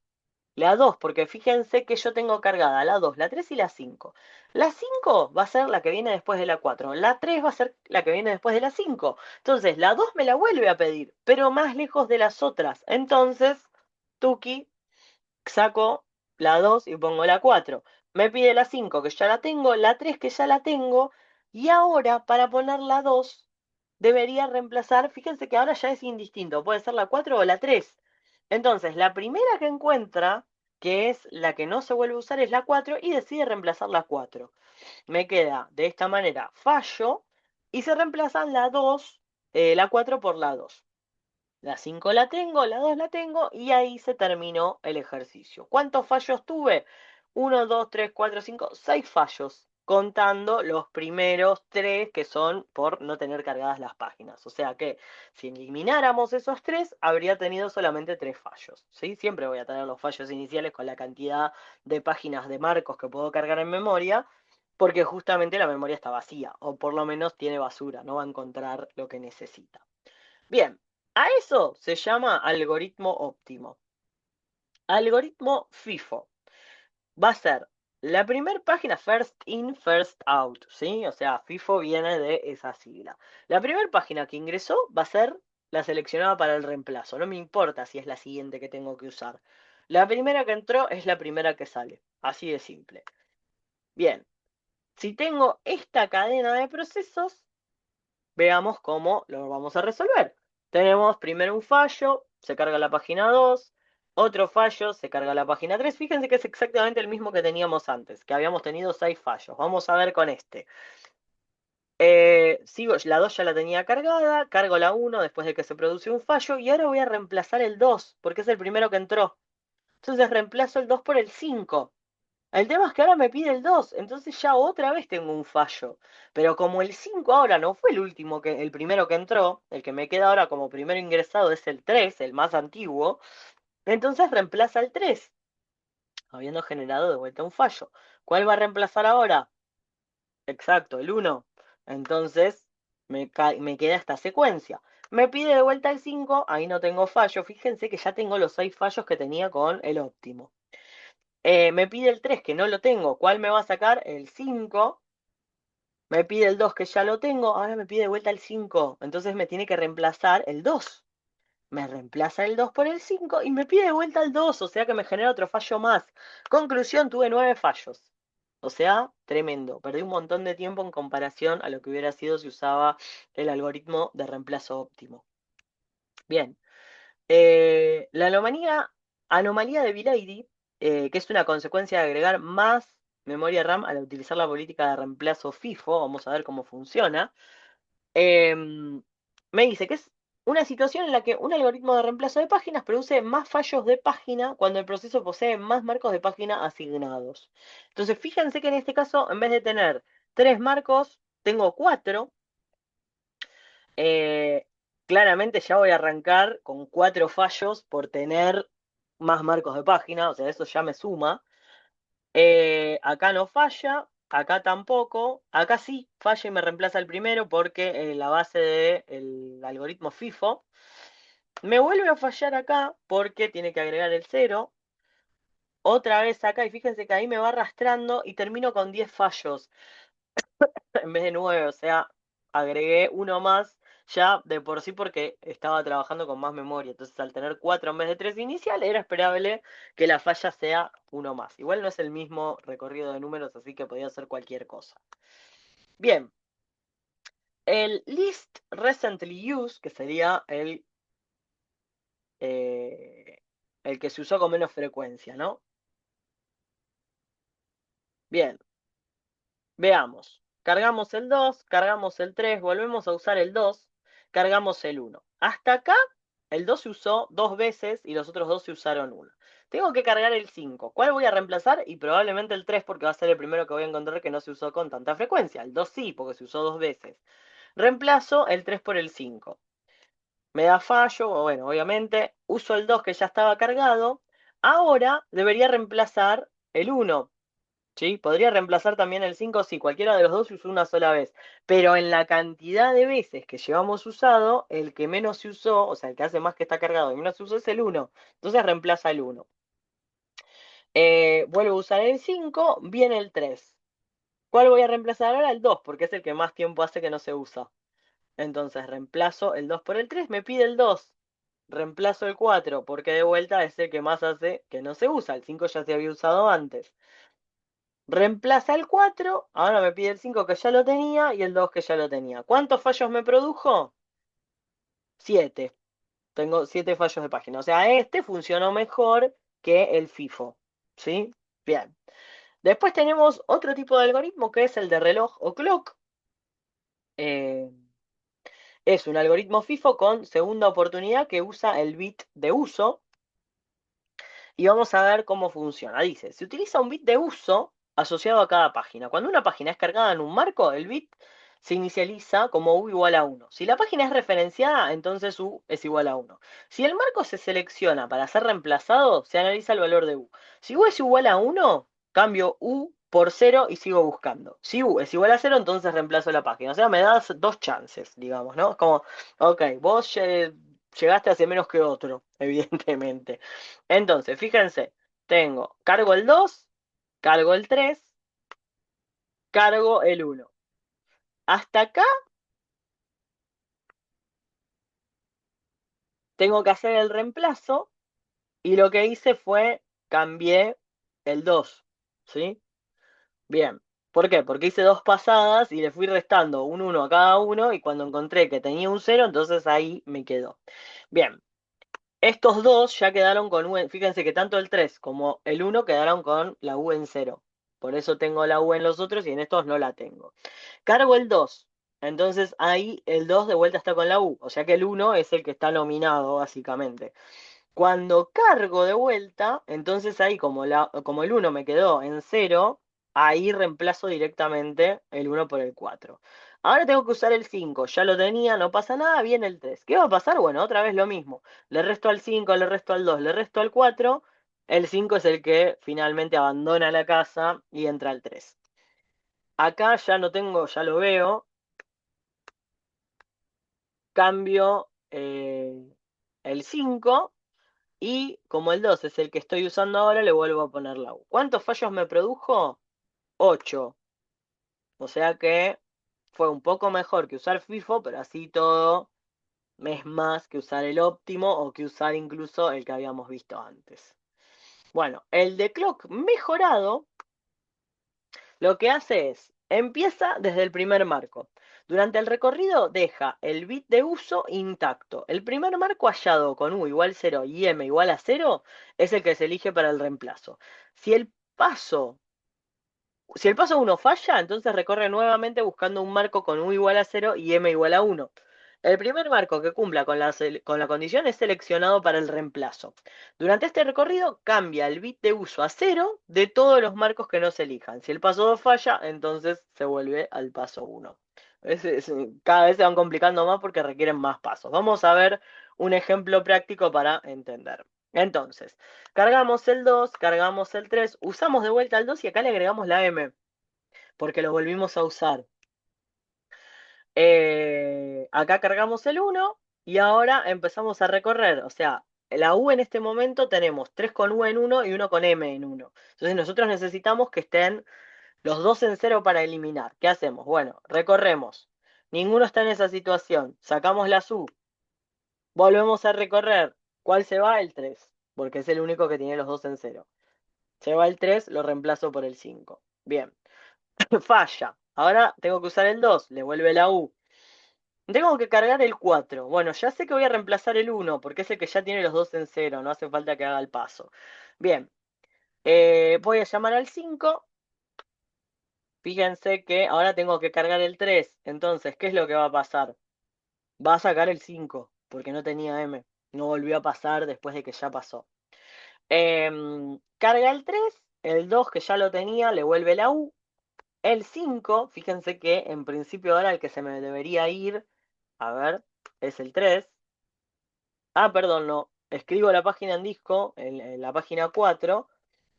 La 2, porque fíjense que yo tengo cargada la 2, la 3 y la 5. La 5 va a ser la que viene después de la 4. La 3 va a ser la que viene después de la 5. Entonces, la 2 me la vuelve a pedir, pero más lejos de las otras. Entonces, Tuki, saco la 2 y pongo la 4. Me pide la 5 que ya la tengo, la 3 que ya la tengo, y ahora para poner la 2 debería reemplazar, fíjense que ahora ya es indistinto, puede ser la 4 o la 3. Entonces, la primera que encuentra, que es la que no se vuelve a usar, es la 4 y decide reemplazar la 4. Me queda de esta manera fallo y se reemplazan la 2, la 4 por la 2. La 5 la tengo, la 2 la tengo y ahí se terminó el ejercicio. ¿Cuántos fallos tuve? Uno, 2, 3, 4, 5, 6 fallos, contando los primeros 3 que son por no tener cargadas las páginas. O sea que si elimináramos esos 3, habría tenido solamente 3 fallos. ¿Sí? Siempre voy a tener los fallos iniciales con la cantidad de páginas de marcos que puedo cargar en memoria, porque justamente la memoria está vacía, o por lo menos tiene basura, no va a encontrar lo que necesita. Bien, a eso se llama algoritmo óptimo. Algoritmo FIFO. Va a ser la primera página first in, first out, ¿sí? O sea, FIFO viene de esa sigla. La primera página que ingresó va a ser la seleccionada para el reemplazo. No me importa si es la siguiente que tengo que usar. La primera que entró es la primera que sale. Así de simple. Bien, si tengo esta cadena de procesos, veamos cómo lo vamos a resolver. Tenemos primero un fallo, se carga la página 2, otro fallo, se carga la página 3. Fíjense que es exactamente el mismo que teníamos antes, que habíamos tenido 6 fallos. Vamos a ver con este. Sigo, la 2 ya la tenía cargada, cargo la 1 después de que se produce un fallo y ahora voy a reemplazar el 2, porque es el primero que entró. Entonces reemplazo el 2 por el 5. El tema es que ahora me pide el 2, entonces ya otra vez tengo un fallo. Pero como el 5 ahora no fue el último el primero que entró, el que me queda ahora como primero ingresado es el 3, el más antiguo, entonces reemplaza el 3, habiendo generado de vuelta un fallo. ¿Cuál va a reemplazar ahora? Exacto, el 1. Entonces me queda esta secuencia. Me pide de vuelta el 5, ahí no tengo fallo. Fíjense que ya tengo los 6 fallos que tenía con el óptimo. Me pide el 3 que no lo tengo. ¿Cuál me va a sacar? El 5. Me pide el 2 que ya lo tengo. Ahora me pide de vuelta el 5. Entonces me tiene que reemplazar el 2. Me reemplaza el 2 por el 5 y me pide de vuelta el 2. O sea que me genera otro fallo más. Conclusión, tuve 9 fallos. O sea, tremendo. Perdí un montón de tiempo en comparación a lo que hubiera sido si usaba el algoritmo de reemplazo óptimo. Bien. La anomalía de Bilady, que es una consecuencia de agregar más memoria RAM al utilizar la política de reemplazo FIFO, vamos a ver cómo funciona, me dice que es una situación en la que un algoritmo de reemplazo de páginas produce más fallos de página cuando el proceso posee más marcos de página asignados. Entonces, fíjense que en este caso, en vez de tener 3 marcos, tengo 4. Eh, Claramente ya voy a arrancar con 4 fallos por tener más marcos de página, o sea, eso ya me suma. Acá no falla, acá tampoco, acá sí falla y me reemplaza el primero porque la base del algoritmo FIFO. Me vuelve a fallar acá porque tiene que agregar el 0. Otra vez acá y fíjense que ahí me va arrastrando y termino con 10 fallos. En vez de 9, o sea, agregué uno más ya de por sí porque estaba trabajando con más memoria. Entonces, al tener 4 en vez de 3 inicial, era esperable que la falla sea uno más. Igual no es el mismo recorrido de números, así que podía ser cualquier cosa. Bien, el least recently used, que sería eh, el que se usó con menos frecuencia, ¿no? Bien, veamos. Cargamos el 2, cargamos el 3, volvemos a usar el 2, cargamos el 1. Hasta acá, el 2 se usó 2 veces y los otros 2 se usaron una. Tengo que cargar el 5. ¿Cuál voy a reemplazar? Y probablemente el 3 porque va a ser el primero que voy a encontrar que no se usó con tanta frecuencia. El 2 sí, porque se usó 2 veces. Reemplazo el 3 por el 5. Me da fallo, bueno, obviamente. Uso el 2 que ya estaba cargado. Ahora debería reemplazar el 1. ¿Sí? Podría reemplazar también el 5 si cualquiera de los dos se usó una sola vez. Pero en la cantidad de veces que llevamos usado, el que menos se usó, o sea, el que hace más que está cargado y menos se usó es el 1. Entonces reemplaza el 1. Vuelvo a usar el 5, viene el 3. ¿Cuál voy a reemplazar ahora? El 2, porque es el que más tiempo hace que no se usa. Entonces reemplazo el 2 por el 3, me pide el 2. Reemplazo el 4, porque de vuelta es el que más hace que no se usa. El 5 ya se había usado antes. Reemplaza el 4, ahora me pide el 5 que ya lo tenía y el 2 que ya lo tenía. ¿Cuántos fallos me produjo? 7. Tengo 7 fallos de página. O sea, este funcionó mejor que el FIFO. ¿Sí? Bien. Después tenemos otro tipo de algoritmo que es el de reloj o clock. Eh, es un algoritmo FIFO con segunda oportunidad que usa el bit de uso. Y vamos a ver cómo funciona. Dice, se utiliza un bit de uso asociado a cada página. Cuando una página es cargada en un marco, el bit se inicializa como u igual a 1. Si la página es referenciada, entonces u es igual a 1. Si el marco se selecciona para ser reemplazado, se analiza el valor de u. Si u es igual a 1, cambio u por 0 y sigo buscando. Si u es igual a 0, entonces reemplazo la página. O sea, me das 2 chances, digamos, ¿no? Es como, ok, vos llegaste hace menos que otro, evidentemente. Entonces, fíjense, cargo el 2, cargo el 3, cargo el 1. Hasta acá tengo que hacer el reemplazo y lo que hice fue cambié el 2, ¿sí? Bien. ¿Por qué? Porque hice 2 pasadas y le fui restando un 1 a cada uno y cuando encontré que tenía un 0, entonces ahí me quedó. Bien. Estos dos ya quedaron con U fíjense que tanto el 3 como el 1 quedaron con la U en 0. Por eso tengo la U en los otros y en estos no la tengo. Cargo el 2. Entonces ahí el 2 de vuelta está con la U. O sea que el 1 es el que está nominado, básicamente. Cuando cargo de vuelta, entonces ahí como el uno me quedó en cero, ahí reemplazo directamente el uno por el 4. Ahora tengo que usar el 5, ya lo tenía, no pasa nada, viene el 3. ¿Qué va a pasar? Bueno, otra vez lo mismo. Le resto al 5, le resto al 2, le resto al 4. El 5 es el que finalmente abandona la casa y entra al 3. Acá ya no tengo, ya lo veo, cambio el 5. Y como el 2 es el que estoy usando ahora, le vuelvo a poner la U. ¿Cuántos fallos me produjo? 8. O sea que fue un poco mejor que usar FIFO, pero así todo es más que usar el óptimo o que usar incluso el que habíamos visto antes. Bueno, el de clock mejorado lo que hace es, empieza desde el primer marco. Durante el recorrido deja el bit de uso intacto. El primer marco hallado con U igual 0 y M igual a 0 es el que se elige para el reemplazo. Si el paso si el paso 1 falla, entonces recorre nuevamente buscando un marco con U igual a 0 y M igual a 1. El primer marco que cumpla con la condición es seleccionado para el reemplazo. Durante este recorrido cambia el bit de uso a 0 de todos los marcos que no se elijan. Si el paso 2 falla, entonces se vuelve al paso 1. Cada vez se van complicando más porque requieren más pasos. Vamos a ver un ejemplo práctico para entender. Entonces, cargamos el 2, cargamos el 3, usamos de vuelta el 2 y acá le agregamos la M, porque lo volvimos a usar. Acá cargamos el 1 y ahora empezamos a recorrer. O sea, la U en este momento tenemos 3 con U en 1 y 1 con M en 1. Entonces nosotros necesitamos que estén los dos en 0 para eliminar. ¿Qué hacemos? Bueno, recorremos. Ninguno está en esa situación. Sacamos la U. Volvemos a recorrer. ¿Cuál se va? El 3, porque es el único que tiene los dos en 0. Se va el 3, lo reemplazo por el 5. Bien. Falla. Ahora tengo que usar el 2, le vuelve la U. Tengo que cargar el 4. Bueno, ya sé que voy a reemplazar el 1, porque es el que ya tiene los dos en 0, no hace falta que haga el paso. Bien, voy a llamar al 5. Fíjense que ahora tengo que cargar el 3. Entonces, ¿qué es lo que va a pasar? Va a sacar el 5, porque no tenía M. No volvió a pasar después de que ya pasó. Carga el 3, el 2 que ya lo tenía, le vuelve la U. El 5, fíjense que en principio ahora el que se me debería ir, a ver, es el 3. Ah, perdón, no. Escribo la página en disco, en la página 4,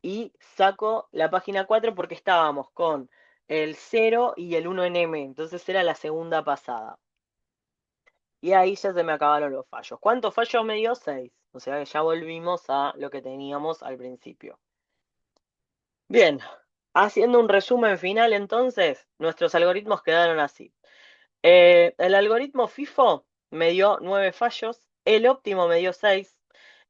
y saco la página 4 porque estábamos con el 0 y el 1 en M, entonces era la segunda pasada. Y ahí ya se me acabaron los fallos. ¿Cuántos fallos me dio? 6. O sea que ya volvimos a lo que teníamos al principio. Bien, haciendo un resumen final entonces, nuestros algoritmos quedaron así. El algoritmo FIFO me dio 9 fallos, el óptimo me dio 6,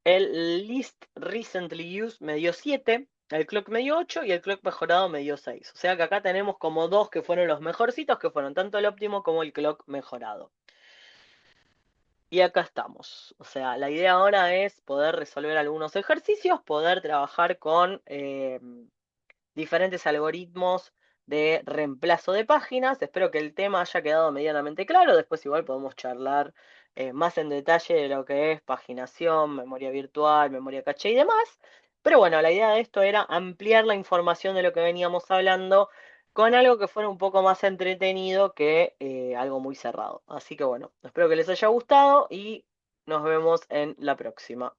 el least recently used me dio 7, el clock me dio 8 y el clock mejorado me dio 6. O sea que acá tenemos como dos que fueron los mejorcitos, que fueron tanto el óptimo como el clock mejorado. Y acá estamos. O sea, la idea ahora es poder resolver algunos ejercicios, poder trabajar con diferentes algoritmos de reemplazo de páginas. Espero que el tema haya quedado medianamente claro. Después igual podemos charlar más en detalle de lo que es paginación, memoria virtual, memoria caché y demás. Pero bueno, la idea de esto era ampliar la información de lo que veníamos hablando con algo que fuera un poco más entretenido que algo muy cerrado. Así que bueno, espero que les haya gustado y nos vemos en la próxima.